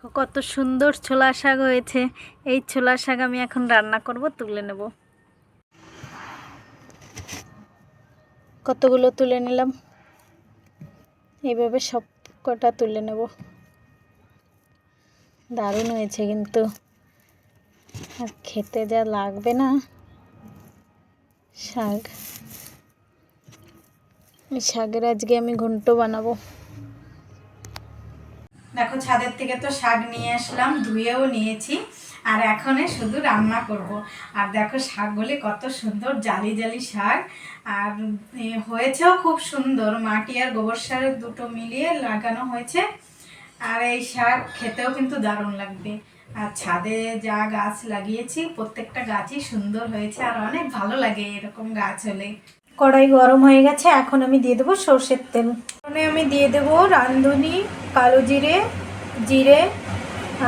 কত সুন্দর ছোলা শাক হয়েছে। এই ছোলা শাক আমি এখন রান্না করব, তুলে নেব। কতগুলো তুলে নিলাম, এইভাবে সব কটা তুলে নেব। দারুণ হয়েছে কিন্তু, আর খেতে যা লাগবে না শাক। এই শাকের আজকে আমি ঘন্ট বানাবো। দেখো, ছাদের থেকে তো শাক নিয়ে আসলাম, ধুয়েও নিয়েছি, আর এখন শুধু রান্না করব। আর দেখো শাকগুলি কত সুন্দর জালি জালি শাক, আর হয়েছেও খুব সুন্দর। মাটি আর গোবর সার দুটো মিলিয়ে লাগানো হয়েছে, আর এই শাক খেতেও কিন্তু দারুণ লাগবে। আর ছাদে যা গাছ লাগিয়েছি প্রত্যেকটা গাছই সুন্দর হয়েছে, আর অনেক ভালো লাগে এরকম গাছ হলে। কড়াই গরম হয়ে গেছে, এখন আমি দিয়ে দেবো সর্ষের তেল। আমি দিয়ে দেবো রাঁধুনি, কালো জিরে, জিরে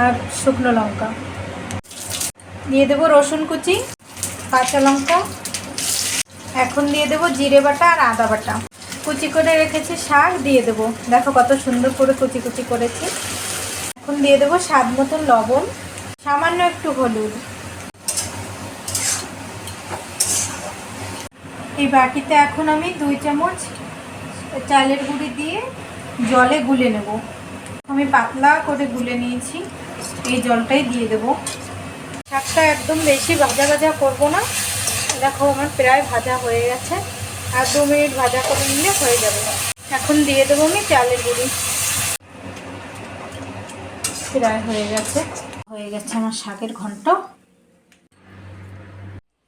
আর শুকনো লঙ্কা। দিয়ে দেবো রসুন কুচি, কাঁচা লঙ্কা। এখন দিয়ে দেবো জিরে বাটা আর আদা বাটা। কুচি করে রেখেছি শাক দিয়ে দেবো। দেখো কত সুন্দর করে কুচি কুচি করেছি। এখন দিয়ে দেবো স্বাদ মতন লবণ, সামান্য একটু হলুদ। এই বাটিতে এখন আমি 2 চামচ চালের গুঁড়ি দিয়ে জলে গুলে নেব। আমি পাতলা করে গুলে নিয়েছি, এই জলটাই দিয়ে দেব। শাকটা একদম বেশি ভাজা ভাজা করব না। দেখো আমার প্রায় ভাজা হয়ে গেছে, আর 2 মিনিট ভাজা করে নিলে হয়ে যাবে। এখন দিয়ে দেবো আমি চালের গুঁড়ি। প্রায় হয়ে গেছে আমার শাকের ঘন্ট।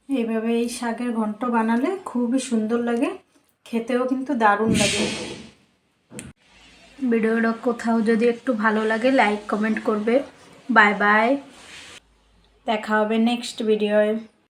এইভাবে এই শাকের ঘন্ট বানালে খুবই সুন্দর লাগে, খেতেও কিন্তু দারুণ লাগে। ভিডিওটা কোথাও যদি একটু ভালো লাগে লাইক কমেন্ট করবে। বাই বাই, দেখা হবে নেক্সট ভিডিওয়ে।